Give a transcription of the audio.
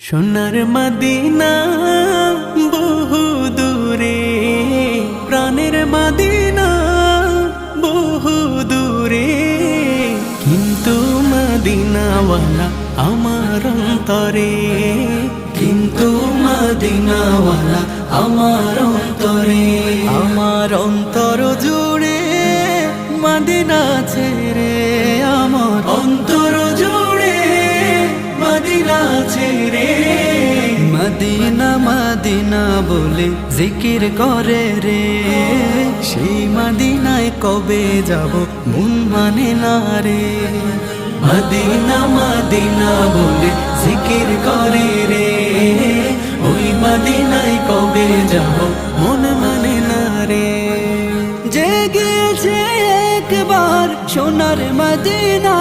সোনার মদিনা বহু দূরে, প্রাণের মদিনা বহু দূরে, কিন্তু মদিনাওয়ালা আমার অন্তরে, কিন্তু মদিনাওয়ালা আমার অন্তরে। আমার অন্তর জুড়ে মদিনা ছেড়ে, আমার অন্তর জুড়ে মদিনা ছেড়ে। মদিনা মদিনা বলে জিকির করে রে, সেই মদিনায় কবে যাব মন মানে না রে। মদিনা মদিনা বলে জিকির করে রে, ওই মদিনায় কবে যাব মন মানে না রে। যে গিয়েছে একবার সোনার মদিনা,